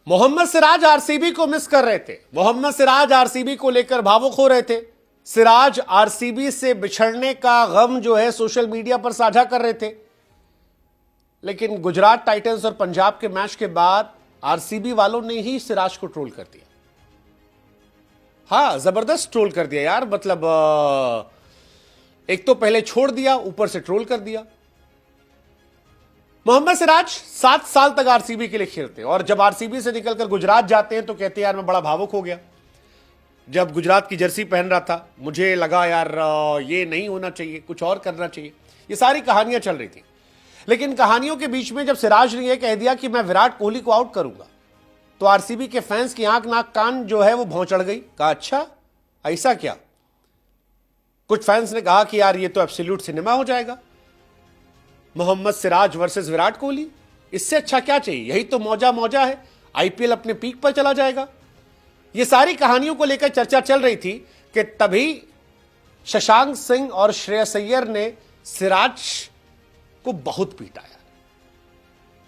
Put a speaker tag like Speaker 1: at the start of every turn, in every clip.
Speaker 1: Mohammad Siraj RCB को miss कर रहे थे। मोहम्मद सिराज आरसीबी को लेकर भावुक हो रहे थे। सिराज आरसीबी से बिछड़ने का गम जो है सोशल मीडिया पर साझा कर रहे थे। लेकिन गुजरात टाइटंस और पंजाब के मैच के बाद आरसीबी वालों ने ही सिराज को ट्रोल कर दिया। हाँ, जबरदस्त ट्रोल कर दिया यार। मतलब एक तो पहले छोड़ दिया, ऊपर से ट्रोल कर दिया। मोहम्मद सिराज 7 साल तक आरसीबी के लिए खेलते हैं और जब आरसीबी से निकलकर गुजरात जाते हैं तो कहते हैं यार मैं बड़ा भावुक हो गया। जब गुजरात की जर्सी पहन रहा था मुझे लगा यार ये नहीं होना चाहिए, कुछ और करना चाहिए। ये सारी कहानियां चल रही थी। लेकिन कहानियों के बीच में जब सिराज ने यह कह दिया कि मैं विराट कोहली को आउट करूंगा तो आरसीबी के फैंस की आंख नाक कान जो है वो भौं चढ़ गई। कहा अच्छा ऐसा क्या? कुछ फैंस ने कहा कि यार ये तो एब्सोल्यूट सिनेमा हो जाएगा, मोहम्मद सिराज वर्सेस विराट कोहली, इससे अच्छा क्या चाहिए? यही तो मौजा मौजा है, आईपीएल अपने पीक पर चला जाएगा। ये सारी कहानियों को लेकर चर्चा चल रही थी कि तभी शशांक सिंह और श्रेयस अय्यर ने सिराज को बहुत पीटा यार,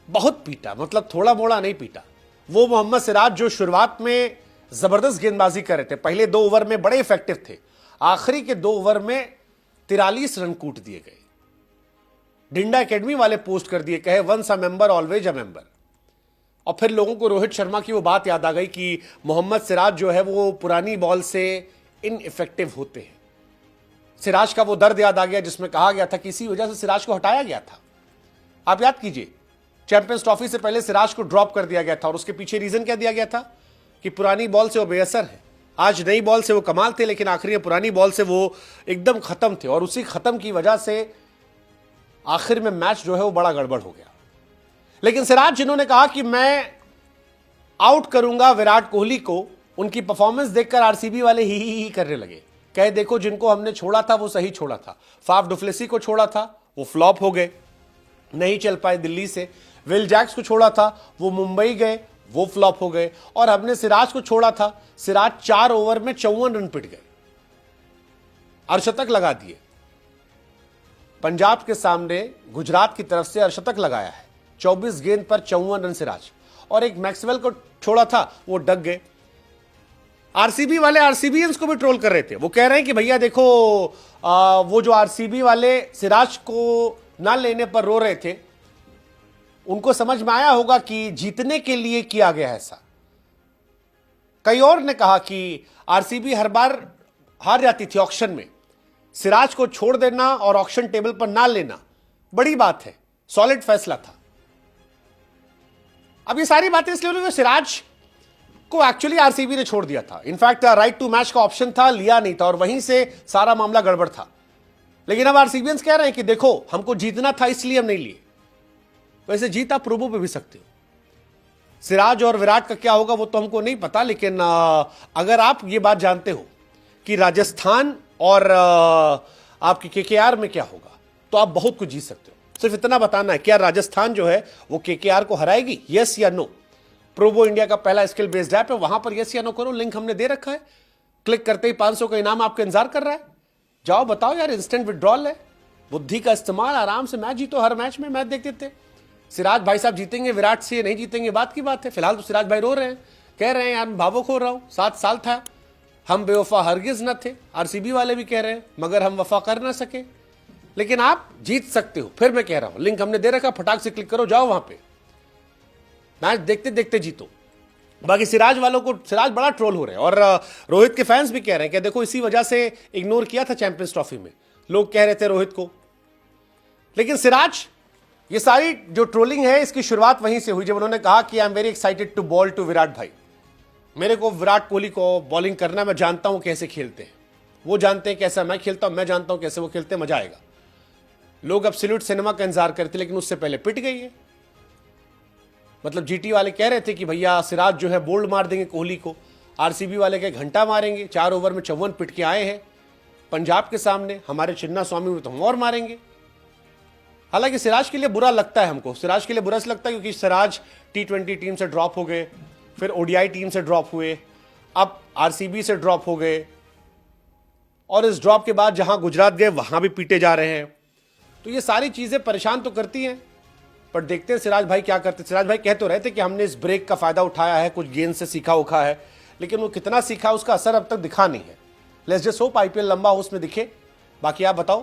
Speaker 1: बहुत पीटा। मतलब थोड़ा मोड़ा नहीं पीटा। वो मोहम्मद सिराज जो शुरुआत में जबरदस्त गेंदबाजी कर रहे थे, पहले 2 ओवर में बड़े इफेक्टिव थे, आखिरी के 2 ओवर में 43 रन कूट दिए गए। डिंडा एकेडमी वाले पोस्ट कर दिए, कहे once a member always a member. और फिर लोगों को रोहित शर्मा की वो बात याद आ गई कि मोहम्मद सिराज जो है वो पुरानी बॉल से इनइफेक्टिव होते हैं। सिराज का वो दर्द याद आ गया जिसमें कहा गया था कि इसी वजह से सिराज को हटाया गया था। आप याद कीजिए, चैंपियंस ट्रॉफी से पहले सिराज को ड्रॉप कर दिया गया था और उसके पीछे रीजन क्या दिया गया था कि पुरानी बॉल से वो बेअसर है। आज नई बॉल से वो कमाल थे, लेकिन आखिरी में पुरानी बॉल से वो एकदम खत्म थे और उसी खत्म की वजह से आखिर में मैच जो है वो बड़ा गड़बड़ हो गया। लेकिन सिराज जिन्होंने कहा कि मैं आउट करूंगा विराट कोहली को, उनकी परफॉर्मेंस देखकर आरसीबी वाले ही करने लगे। कहे देखो जिनको हमने छोड़ा था वो सही छोड़ा था। फाफ डुप्लेसी को छोड़ा था, वो फ्लॉप हो गए, नहीं चल पाए दिल्ली से। विल जैक्स को छोड़ा था, वो मुंबई गए, वो फ्लॉप हो गए। और हमने सिराज को छोड़ा था, सिराज 4 ओवर में 54 रन पिट गए, अर्धशतक लगा दिए। पंजाब के सामने गुजरात की तरफ से अर्धशतक लगाया है, 24 गेंद पर 54 रन सिराज। और एक मैक्सवेल को छोड़ा था, वो डग गए। आरसीबी वाले आरसीबीएंस को भी ट्रोल कर रहे थे। वो कह रहे हैं कि भैया देखो वो जो आरसीबी वाले सिराज को ना लेने पर रो रहे थे, उनको समझ में आया होगा कि जीतने के लिए किया गया ऐसा। कई और ने कहा कि आरसीबी हर बार हार जाती थी ऑक्शन में, सिराज को छोड़ देना और ऑक्शन टेबल पर ना लेना बड़ी बात है, सॉलिड फैसला था। अब ये सारी बातें इसलिए हो रही, सिराज को एक्चुअली आरसीबी ने छोड़ दिया था। इनफैक्ट राइट टू मैच का ऑप्शन था, लिया नहीं था और वहीं से सारा मामला गड़बड़ था। लेकिन अब आरसीबीएंस कह रहे हैं कि देखो हमको जीतना था इसलिए हम नहीं लिए। वैसे जीत आप प्रोबो पे भी सकते हो। सिराज और विराट का क्या होगा वो तो हमको नहीं पता, लेकिन अगर आप ये बात जानते हो कि राजस्थान और आपकी केकेआर में क्या होगा तो आप बहुत कुछ जीत सकते हो। सिर्फ इतना बताना है, क्या राजस्थान जो है वो केकेआर को हराएगी, यस या नो? प्रोबो इंडिया का पहला स्किल बेस्ड ऐप है, वहां पर यस या नो करो। लिंक हमने दे रखा है, क्लिक करते ही 500 का इनाम आपका इंतजार कर रहा है। जाओ बताओ यार, इंस्टेंट विड्रॉल है, बुद्धि का इस्तेमाल, आराम से मैच जीतो। हर मैच में मैच देखते थे। सिराज भाई साहब जीतेंगे, विराट से नहीं जीतेंगे, बात की बात है। फिलहाल तो सिराज भाई रो रहे हैं, कह रहे हैं यार भावुक हो रहा हूं, 7 साल था, हम बेवफा हरगिज न थे। आरसीबी वाले भी कह रहे हैं मगर हम वफा कर ना सके। लेकिन आप जीत सकते हो। फिर मैं कह रहा हूं, लिंक हमने दे रखा, फटाक से क्लिक करो, जाओ वहां पे, मैच देखते देखते जीतो। बाकी सिराज वालों को, सिराज बड़ा ट्रोल हो रहे हैं और रोहित के फैंस भी कह रहे हैं कि देखो इसी वजह से इग्नोर किया था चैंपियंस ट्रॉफी में, लोग कह रहे थे रोहित को। लेकिन सिराज, ये सारी जो ट्रोलिंग है इसकी शुरुआत वहीं से हुई जब उन्होंने कहा कि I am very excited to bowl to Virat भाई। मेरे को विराट कोहली को बॉलिंग करना, मैं जानता हूं कैसे खेलते हैं, वो जानते हैं कैसा मैं खेलता हूं, मैं जानता हूं कैसे वो खेलते हैं, मजा आएगा। लोग एब्सोल्यूट सिनेमा का इंतजार करते, लेकिन उससे पहले पिट गई है। मतलब जीटी वाले कह रहे थे कि भैया सिराज जो है बोल्ड मार देंगे कोहली को, आरसीबी वाले के घंटा मारेंगे, 4 ओवर में 54 पिट के आए हैं पंजाब के सामने, हमारे चिन्ना स्वामी में तो हम और मारेंगे। हालांकि सिराज के लिए बुरा लगता है, हमको सिराज के लिए बुरा लगता है क्योंकि सिराज टी20 टीम से ड्रॉप हो गए, फिर ओडीआई टीम से ड्रॉप हुए, अब आरसीबी से ड्रॉप हो गए और इस ड्रॉप के बाद जहां गुजरात गए वहां भी पीटे जा रहे हैं। तो ये सारी चीजें परेशान तो करती हैं। पर देखते हैं सिराज भाई क्या करते। सिराज भाई कह तो रहे थे कि हमने इस ब्रेक का फायदा उठाया है, कुछ गेंद से सीखा उखा है, लेकिन वो कितना सीखा उसका असर अब तक दिखा नहीं है। लेट्स जस्ट होप आईपीएल लंबा हो उसमें दिखे। बाकी आप बताओ।